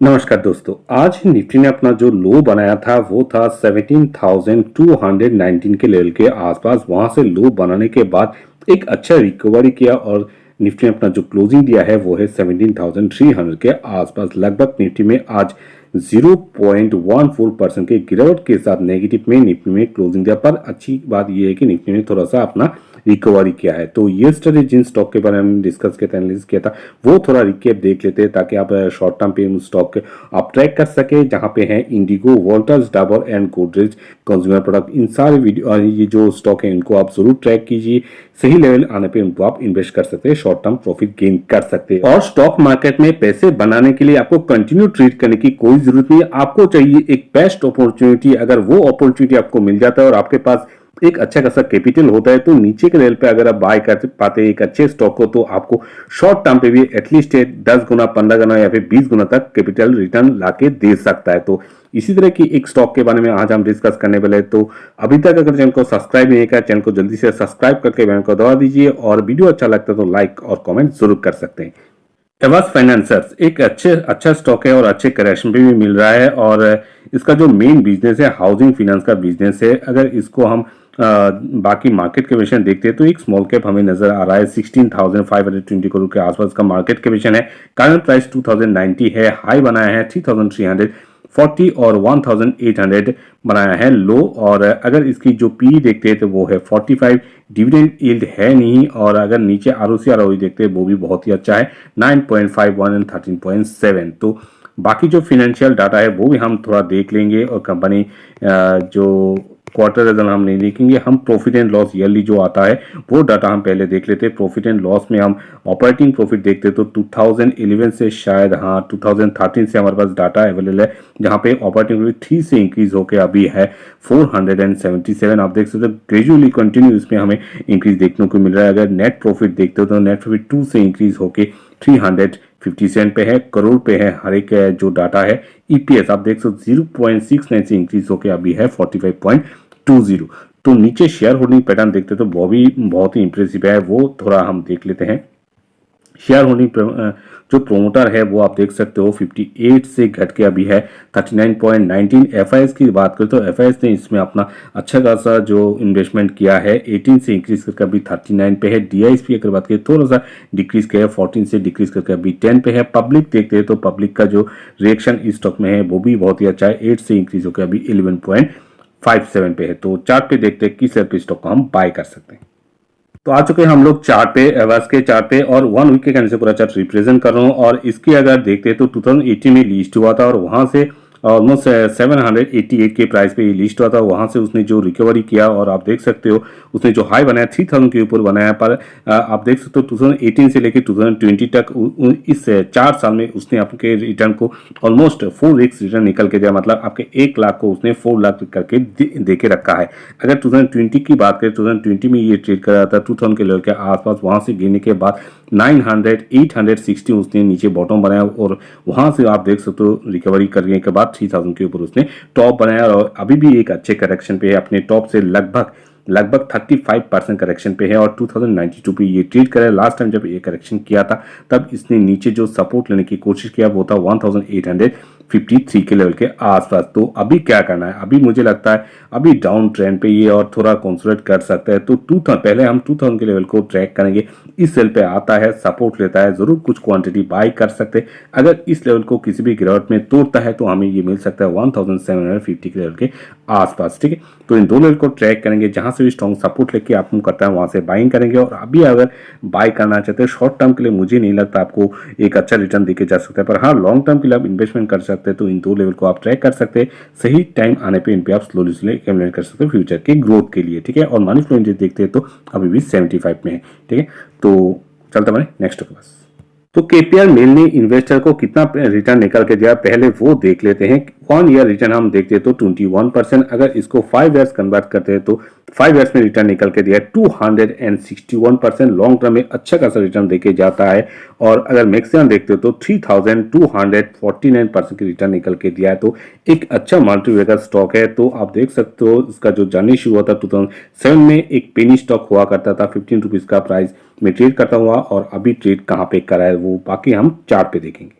नमस्कार दोस्तों। आज निफ्टी ने अपना जो लो बनाया था वो था 17,219 के लेवल के आसपास। वहां से लो बनाने के बाद एक अच्छा रिकवरी किया और निफ्टी ने अपना जो क्लोजिंग दिया है वो है 17,300 के आसपास। लगभग निफ्टी में आज 0.14% के गिरावट के साथ नेगेटिव में निफ्टी में क्लोजिंग दिया। पर अच्छी बात यह है कि निफ्टी ने थोड़ा सा अपना रिकवरी किया है। तो येस्टरडे जिन स्टॉक के बारे में डिस्कस किया था, एनालिसिस किया था, वो थोड़ा रिकेप देख लेते हैं ताकि आप शॉर्ट टर्म पे उस स्टॉक के आप ट्रैक कर सके। जहां पे हैं IndiGo, Voltas, Dabur and Godrej consumer product. इन सारे वीडियो ये जो स्टॉक है इनको आप जरूर ट्रैक कीजिए। सही लेवल आने पे उनको आप इन्वेस्ट कर सकते हैं, शॉर्ट टर्म प्रॉफिट गेन कर सकते हैं। और स्टॉक मार्केट में पैसे बनाने के लिए आपको कंटिन्यू ट्रेड करने की कोई जरूरत नहीं है। आपको चाहिए एक बेस्ट अपॉर्चुनिटी। अगर वो अपॉर्चुनिटी आपको मिल जाता है और आपके पास एक अच्छा खासा कैपिटल होता है तो नीचे के लेवल पे अगर आप बाय कर पाते हैं एक अच्छे स्टॉक को, तो आपको शॉर्ट टर्म पे भी एटलीस्ट 10 गुना, 15 गुना या फिर 20 गुना तक कैपिटल रिटर्न लाके दे सकता है। तो इसी तरह की एक स्टॉक के बारे में आज हम डिस्कस करने वाले हैं। तो अभी तक अगर चैनल को सब्सक्राइब नहीं किया, चैनल को जल्दी से सब्सक्राइब करके बेल को दबा दीजिए और वीडियो अच्छा लगता है तो लाइक और कमेंट जरूर कर सकते हैं। एवास फाइनेंसर्स एक अच्छा स्टॉक है और अच्छे करेक्शन पे भी मिल रहा है। और इसका जो मेन बिजनेस है हाउसिंग फाइनेंस का बिजनेस है। अगर इसको हम बाकी मार्केट कैपिटल देखते हैं तो एक स्मॉल कैप हमें नजर आ रहा है। 16,520 करोड़ के आसपास का मार्केट कैपिटल है। करंट प्राइस 2090 है। हाई बनाया है 3,340 और 1,800 बनाया है लो। और अगर इसकी जो पी देखते हैं तो वो है 45। डिविडेंड यील्ड है नहीं। और अगर नीचे आरओसी आरओई देखते हैं वो भी बहुत ही अच्छा है, 9.51 एंड 13.7। तो बाकी जो फिनेंशियल डाटा है वो भी हम थोड़ा देख लेंगे। और कंपनी जो क्वार्टर रिजल्ट हम नहीं देखेंगे, हम प्रॉफिट एंड लॉस ईयरली जो आता है वो डाटा हम पहले देख लेते हैं। प्रॉफिट एंड लॉस में हम ऑपरेटिंग प्रॉफिट देखते हैं तो 2011 से शायद 2013 से हमारे पास डाटा अवेलेबल है, जहां पे ऑपरेटिंग प्रॉफिट 3 से इंक्रीज होकर अभी है 477। आप देख सकते हो ग्रेजुअली कंटिन्यू इसमें हमें इंक्रीज देखने को मिल रहा है। अगर नेट प्रॉफिट देखते हो तो नेट प्रॉफिट 2 से इंक्रीज होकर 350 पे है, करोड़ पे है हर एक जो डाटा है। ईपीएस आप देख सकते 0.69 से इंक्रीज होकर अभी है 45.20। तो नीचे शेयर होल्डिंग पैटर्न देखते तो वो भी बहुत ही इंप्रेसिव है, वो थोड़ा हम देख लेते हैं। शेयर होल्डिंग जो प्रोमोटर है वो आप देख सकते हो 58 से घट के अभी है 39.19। एफआईएस की बात करें तो एफआईएस ने इसमें अपना अच्छा खासा जो इन्वेस्टमेंट किया है 18 से इंक्रीज करके अभी 39 पे है। डीआईएसपी अगर बात करें थोड़ा सा डिक्रीज किया है 14 से डिक्रीज करके अभी 10 पे है। पब्लिक देखते हैं तो पब्लिक का जो रिएक्शन इस स्टॉक में है वो भी बहुत ही अच्छा है, 8 से इंक्रीज होकर अभी 11.57 पे है। तो चार्ट पे देखते हैं किस स्टॉक को हम बाय कर सकते हैं। तो आ चुके हैं हम लोग चार्ट पे, एवास के चार्ट पे, और 1 वीक के कैंडल से पूरा चार्ट रिप्रेजेंट कर रहा हूँ। और इसकी अगर देखते हैं तो 2018 में लिस्ट हुआ था और वहां से ऑलमोस्ट 788 के प्राइस पे ये लिस्ट हुआ था। वहां से उसने जो रिकवरी किया और आप देख सकते हो उसने जो हाई बनाया 3000 के ऊपर बनाया। पर आप देख सकते हो 2018 से लेकर 2020 तक इस 4 साल में उसने आपके रिटर्न को ऑलमोस्ट 4x रिटर्न निकल के दिया। मतलब आपके 1 लाख को उसने 4 लाख करके दे के रखा है। अगर 2020 की बात करें 2020 में ये ट्रेड कर रहा था 2000 के लेवल के आसपास, वहां से गिरने के बाद 900 860 उसने नीचे बॉटम बनाया और वहां से आप देख सकते हो रिकवरी करने के बाद 3000 के ऊपर उसने टॉप बनाया। और अभी भी एक अच्छे करेक्शन पे है, अपने टॉप से लगभग 35% करेक्शन पे है। और 2092 पे ये ट्रेड करे। लास्ट टाइम जब ये करेक्शन किया था तब इसने नीचे जो सपोर्ट लेने की कोशिश किया वो था 1853 के लेवल के आसपास। तो अभी क्या करना है, अभी मुझे लगता है अभी डाउन ट्रेंड पे ये और थोड़ा कंसोलिडेट कर सकता है। तो 2000 पहले हम 2000 के लेवल को ट्रैक करेंगे। इस लेवल पे आता है, सपोर्ट लेता है, जरूर कुछ क्वांटिटी बाय कर सकते हैं। अगर इस लेवल को किसी भी गिरावट में तोड़ता है तो हमें ये मिल सकता है 1750 के लेवल के आसपास। ठीक है, तो इन दो लेवल को ट्रैक करेंगे, जहां से भी स्ट्रॉन्ग सपोर्ट लेके आप करता है वहां से बाइंग करेंगे। और अभी अगर बाय करना चाहते हैं शॉर्ट टर्म के लिए, मुझे नहीं लगता आपको एक अच्छा रिटर्न देके जा सकता है। पर हाँ, लॉन्ग टर्म के लिए आप इन्वेस्टमेंट कर सकते हैं तो इन दो लेवल को आप ट्रैक कर सकते हैं। सही टाइम आने पे इन पे आप स्लोली एक्यूमुलेट कर सकते हैं फ्यूचर के ग्रोथ के लिए। ठीक है, और मनी फ्लो इंडेक्स देखते हैं तो अभी भी 75 में है। ठीक है, तो चलते हमारे नेक्स्ट के पास। तो केपीआर मेल ने इन्वेस्टर को कितना रिटर्न निकल के दिया पहले वो देख लेते हैं। 1 ईयर रिटर्न हम देखते हैं तो 21%। अगर इसको 5 ईयर्स कन्वर्ट करते हैं तो 5 ईयर्स में रिटर्न निकल के दिया 261%। लॉन्ग टर्म में अच्छा खासा रिटर्न देके जाता है। और अगर मैक्सिमम देखते हो तो 3249% की रिटर्न निकल के दिया है। तो एक अच्छा मल्टीवेगर स्टॉक है। तो आप देख सकते हो इसका जो जर्नी शुरू हुआ था 2007 में, एक पेनी स्टॉक हुआ करता था 15 रुपीज का प्राइस में ट्रेड करता हुआ, और अभी ट्रेड कहां पे करा है वो बाकी हम चार्ट पे देखेंगे।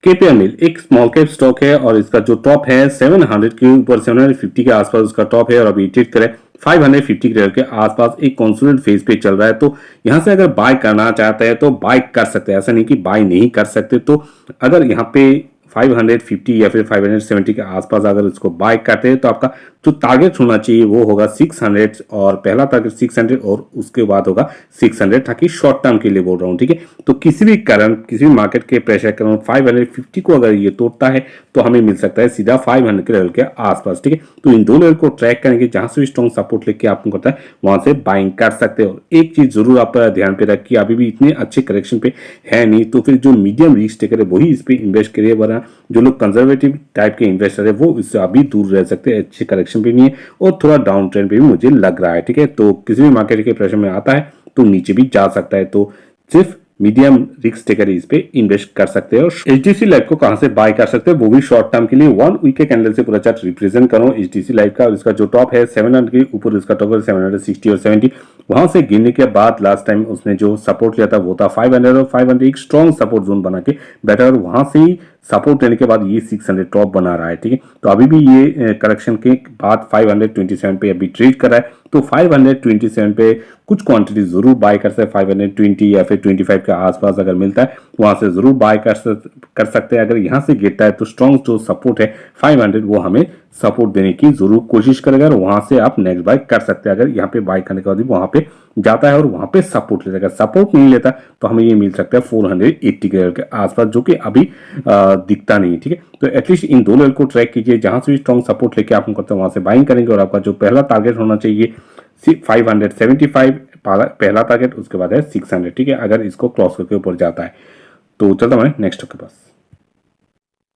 केपीआर मिल एक स्मॉल कैप स्टॉक है और इसका जो टॉप है 700 के ऊपर 750 के आसपास उसका टॉप है और अभी ट्रेड करे 550 के लेवल के आसपास एक कॉन्सोलिडेट फेज पे चल रहा है। तो यहां से अगर बाय करना चाहते हैं तो बाय कर सकते हैं, ऐसा नहीं कि बाय नहीं कर सकते। तो अगर यहाँ पे 550 या फिर 570 के आसपास अगर इसको बाय करते हैं तो आपका जो टारगेट होना चाहिए वो होगा 600 और पहला टारगेट 600 और उसके बाद होगा 600, ताकि शॉर्ट टर्म के लिए बोल रहा हूँ, ठीक है। तो किसी भी कारण किसी भी मार्केट के प्रेशर के कारण 550 को अगर ये तोड़ता है तो हमें मिल सकता है सीधा 500 के लेवल के आसपास, ठीक है। तो इन दो लेवल को ट्रैक करेंगे, जहां से भी स्ट्रॉन्ग सपोर्ट लेके आपको करता है वहां से बाइंग कर सकते हो। एक चीज जरूर आप ध्यान पे रखिए, अभी भी इतने अच्छे करेक्शन पे है नहीं, तो फिर जो मीडियम रिस्क टेकर है वही इस पे इन्वेस्ट करिए, वरना जो लोग कंजर्वेटिव टाइप के इन्वेस्टर है वो इससे अभी दूर रह सकते हैं। अच्छे करेक्शन पे नहीं है और थोड़ा डाउन ट्रेंड पे भी मुझे लग रहा है, ठीक है। तो किसी भी मार्केट के प्रेशर में आता है तो नीचे भी जा सकता है, तो सिर्फ मीडियम रिस्क टेकर इस पे इन्वेस्ट कर सकते हैं। और एचडीसी लाइफ को कहां से बाय कर सकते हैं वो भी शॉर्ट टर्म के लिए 1 वीक के कैंडल से पूरा चार्ट रिप्रेजेंट करो एचडीसी लाइफ का। और इसका जो टॉप है 700 के ऊपर, इसका टॉप है 760 और 70, वहां से गिरने के बाद लास्ट टाइम उसने जो सपोर्ट लिया था वो था 500 और 500 एक स्ट्रॉन्ग सपोर्ट जोन बना के बैठा और वहां से ही सपोर्ट लेने के बाद ये 600 टॉप बना रहा है, ठीक है। तो अभी भी ये करेक्शन के बाद 527 पे अभी ट्रेड कर रहा है, तो 527 पे कुछ क्वांटिटी जरूर बाय कर सकते हैं। 520 या फिर 25 के आसपास अगर मिलता है वहां से जरूर बाय कर सकते हैं। अगर यहां से गिरता है तो स्ट्रॉन्ग जो सपोर्ट है 500 वो हमें सपोर्ट देने की जरूर कोशिश करेगा और वहां से आप नेक्स्ट बाय कर सकते हैं। अगर यहाँ पे बाय करने के बाद वहां पे जाता है और वहां पे सपोर्ट लेता है, अगर सपोर्ट नहीं लेता तो हमें ये मिल सकता है 480 के लेवल के आसपास, जो कि अभी दिखता नहीं, ठीक है। तो एटलीस्ट इन दो लेवल को ट्रैक कीजिए, जहां से भी स्ट्रॉन्ग सपोर्ट लेके आप करते हैं वहां से बाइंग करेंगे और आपका जो पहला टारगेट होना चाहिए 575 पहला टारगेट, उसके बाद है 600, ठीक है। अगर इसको क्रॉस करके ऊपर जाता है तो चलता हूं नेक्स्ट के पास।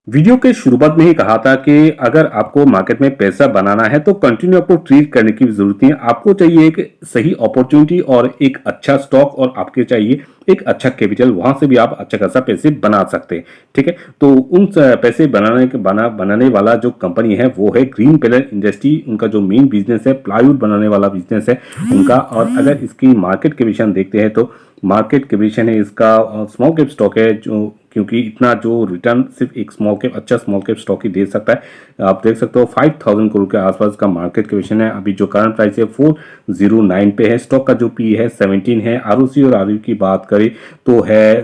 वीडियो के शुरुआत में ही कहा था कि अगर आपको मार्केट में पैसा बनाना है तो कंटिन्यू आपको ट्रेड करने की जरूरत नहीं है। आपको चाहिए एक सही अपॉर्चुनिटी और एक अच्छा स्टॉक और आपके चाहिए एक अच्छा कैपिटल, वहां से भी आप अच्छा खासा पैसे बना सकते हैं, ठीक है। तो उन पैसे बनाने वाला जो कंपनी है वो है ग्रीन पिलर इंडस्ट्री। उनका जो मेन बिजनेस है प्लाईवुड बनाने वाला बिजनेस है उनका। और अगर इसकी मार्केट कैपिटल देखते हैं तो मार्केट कैपिटल है इसका स्मॉल कैप स्टॉक है, जो क्योंकि इतना जो रिटर्न सिर्फ एक स्मॉल कैप अच्छा स्मॉल कैप स्टॉक ही दे सकता है। आप देख सकते हो 5000 करोड़ के आसपास का मार्केट कैपिटल है। अभी जो करंट प्राइस है 409 पे है। स्टॉक का जो पी है 17 है। आरओसी और आरओई की बात करें तो है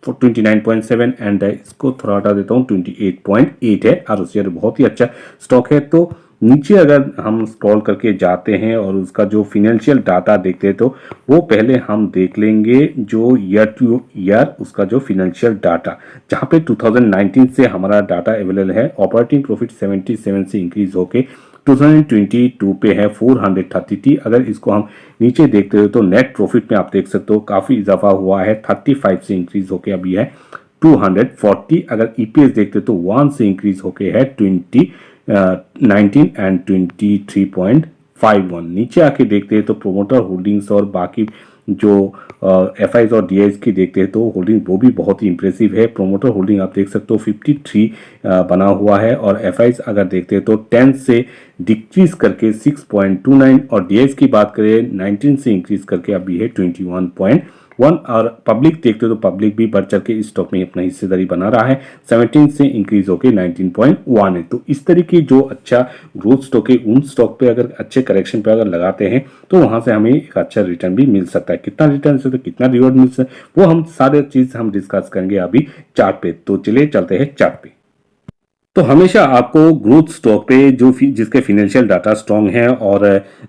29.7 एंड इसको थोड़ा हटा देता हूँ 28.8 है आरओसी। बहुत ही अच्छा स्टॉक है। तो नीचे अगर हम स्क्रॉल करके जाते हैं और उसका जो फिनेंशियल डाटा देखते हैं तो वो पहले हम देख लेंगे जो ईयर टू ईयर उसका जो फिनेंशियल डाटा, जहां पे 2019 से हमारा डाटा अवेलेबल है। ऑपरेटिंग प्रॉफिट 77 से इंक्रीज होके 2022 पे है 430। अगर इसको हम नीचे देखते हो तो नेट प्रॉफिट में आप देख सकते हो काफी इजाफा हुआ है, 35 से इंक्रीज होके अभी है 240। अगर ईपीएस देखते हो तो 1 से इंक्रीज होके है 19 एंड 23.51। नीचे आके देखते हैं तो प्रोमोटर होल्डिंग्स और बाकी जो एफआईज और डीआईज की देखते हैं तो होल्डिंग वो भी बहुत ही इंप्रेसिव है। प्रोमोटर होल्डिंग आप देख सकते हो 53 बना हुआ है और एफआईज अगर देखते हैं तो 10 से डिक्रीज करके 6.29 और डीआईज की बात करें 19 से इंक्रीज करके अभी है 21.1। और पब्लिक देखते हो तो पब्लिक भी बढ़ चढ़ के इस स्टॉक में अपना हिस्सेदारी बना रहा है, 17 से इंक्रीज होकर 19.1 है। तो इस तरीके जो अच्छा ग्रोथ स्टॉक है उन स्टॉक पे अगर अच्छे करेक्शन पे अगर लगाते हैं तो वहां से हमें एक अच्छा रिटर्न भी मिल सकता है। कितना रिटर्न से तो कितना रिवॉर्ड मिल सकता है वो हम सारे चीज हम डिस्कस करेंगे अभी चार्ट पे। तो चलिए चलते हैं चार्ट पे। तो हमेशा आपको ग्रोथ स्टॉक पे जो जिसके फिनेंशियल डाटा स्ट्रांग है और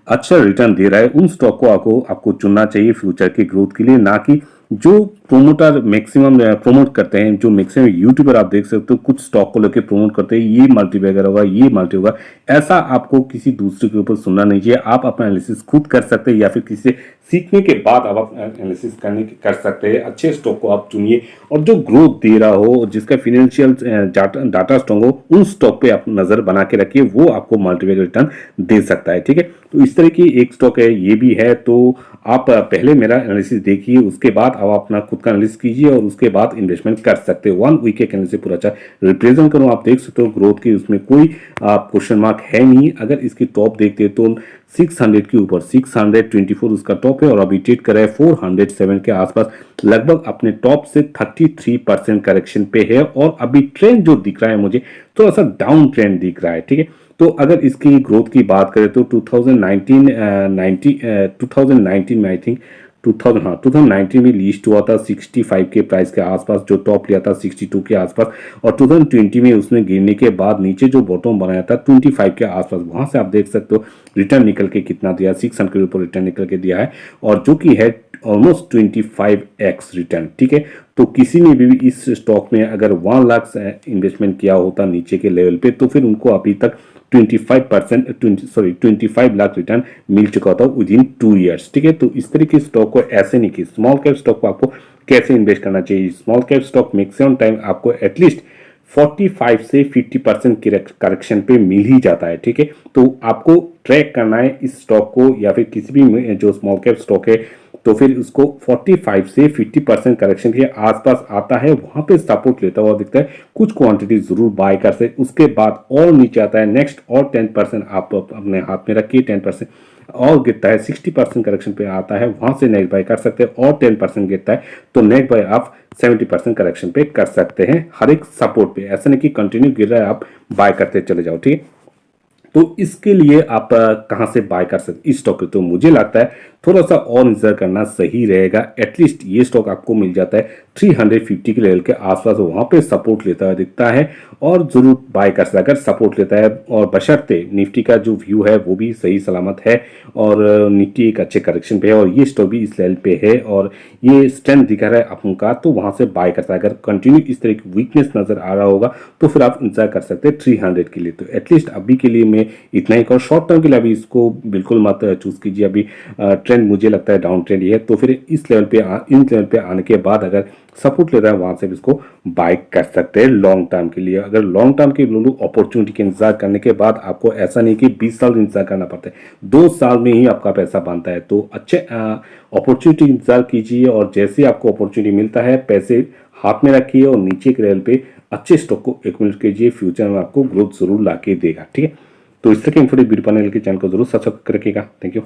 अच्छा रिटर्न दे रहा है उन स्टॉक को आपको चुनना चाहिए फ्यूचर के ग्रोथ के लिए, ना कि जो प्रोमोटर मैक्सिमम प्रमोट करते हैं। जो मैक्सिमम यूट्यूबर आप देख सकते हो कुछ स्टॉक को लेकर प्रमोट करते हैं, ये मल्टीबैगर होगा, ये मल्टी होगा, ऐसा आपको किसी दूसरे के ऊपर सुनना नहीं चाहिए। आप अपना एनालिसिस खुद कर सकते हैं या फिर किसी से सीखने के बाद आप एनालिसिस कर सकते हैं। अच्छे स्टॉक को आप चुनिए और जो ग्रोथ दे रहा हो, जिसका फाइनेंशियल डाटा स्ट्रॉन्ग हो, उन स्टॉक पे आप नजर बना के रखिए, वो आपको मल्टीबैगर रिटर्न दे सकता है, ठीक है। तो इस तरह की एक स्टॉक है, ये भी है। तो आप पहले मेरा एनालिसिस देखिए, उसके बाद आप अपना खुद का एनालिसिस कीजिए और उसके बाद इन्वेस्टमेंट कर सकते हो। 1 वीक के कैंडल से पूरा चार्ट रिप्रेजेंट करूं, आप देख सकते हो ग्रोथ की उसमें कोई क्वेश्चन मार्क है नहीं। अगर इसकी टॉप देखते हैं तो 600 के ऊपर, 624 उसका टॉप है और अभी ट्रेड कर रहा है 407 के आसपास, लगभग अपने टॉप से 33% करेक्शन पे है। और अभी ट्रेंड जो दिख रहा है मुझे थोड़ा सा डाउन ट्रेंड दिख रहा है, ठीक है। तो अगर इसकी ग्रोथ की बात करें तो 2019 में आई थिंक 2019 में लिस्ट हुआ था 65 के प्राइस के आसपास, जो टॉप लिया था 62 के आसपास, और 2020 में उसने गिरने के बाद नीचे जो बॉटम बनाया था 25 के आसपास, वहां से आप देख सकते हो रिटर्न निकल के कितना दिया, 600 के ऊपर रिटर्न निकल के दिया है, और जो कि है ऑलमोस्ट 25x रिटर्न, ठीक है। तो किसी ने भी इस स्टॉक में अगर 1 लाख इन्वेस्टमेंट किया होता नीचे के लेवल पे, तो फिर उनको अभी तक 25 लाख रिटर्न मिल चुका था विद इन 2 ईयर्स, ठीक है। तो इस तरह के स्टॉक को ऐसे नहीं कि स्मॉल कैप स्टॉक को आपको कैसे इन्वेस्ट करना चाहिए। Small cap stock maximum time आपको एटलीस्ट 45 से 50% करेक्शन पे मिल ही जाता है, ठीक है। तो आपको ट्रैक करना है इस स्टॉक को, या फिर किसी भी जो स्मॉल कैप स्टॉक है, तो फिर उसको 45 से 50% करेक्शन के आसपास आता है, वहां पे सपोर्ट लेता हुआ दिखता है, कुछ क्वांटिटी जरूर बाय कर सकते, उसके बाद और नीचे आता है नेक्स्ट और 10% आप अपने हाथ में रखिए, 10% और गिरता है 60% करेक्शन पे आता है, वहां से नेक्स्ट बाय कर सकते हैं, और 10% गिरता है तो नेक्स्ट बाय आप 70% करेक्शन पे कर सकते हैं हर एक सपोर्ट पे। ऐसा नहीं कि कंटिन्यू गिर रहा है आप बाय करते चले जाओ, ठीक है। तो इसके लिए आप कहां से बाय कर सकते इस स्टॉक पे, तो मुझे लगता है थोड़ा सा और इंतजार करना सही रहेगा। एटलीस्ट ये स्टॉक आपको मिल जाता है 350 के लेवल के आसपास, वहां पे सपोर्ट लेता हुआ दिखता है, और जरूर बाय कर सकता है अगर सपोर्ट लेता है, और बशर्ते निफ्टी का जो व्यू है वो भी सही सलामत है, और निफ्टी एक अच्छे करेक्शन पे है, और ये स्टॉक भी इस लेवल पे है, और ये स्ट्रेंथ दिखा रहा है अपन का, तो वहां से बाय करता है। अगर कंटिन्यू इस तरह की वीकनेस नजर आ रहा होगा तो फिर आप इंतजार कर सकते हैं 300 के लिए। तो एटलीस्ट अभी के लिए मैं इतना ही, और शॉर्ट टर्म के लिए अभी इसको बिल्कुल मत चूज कीजिए। अभी ट्रेंड मुझे लगता है डाउन ट्रेंड ही है, तो फिर इस लेवल पे इन लेवल पे आने के बाद अगर सपोर्ट लेता है वहां से भी इसको बाय कर सकते हैं लॉन्ग टर्म के लिए। अगर लॉन्ग टर्म के लोग अपॉर्चुनिटी के इंतजार करने के बाद, आपको ऐसा नहीं कि 20 साल इंतजार करना पड़ता है, 2 साल में ही आपका पैसा बनता है। तो अच्छे अपॉर्चुनिटी इंतजार कीजिए, और जैसे आपको अपॉर्चुनिटी मिलता है पैसे हाथ में रखिए, और नीचे के लेवल पे अच्छे स्टॉक को एक्यूमुलेट कीजिए, फ्यूचर में आपको ग्रोथ जरूर ला के देगा, ठीक है। तो इस तरह के इन्फॉर्मेटिव वीडियो पाने के चैनल को जरूर सब्सक्राइब कर रखिएगा। Thank you.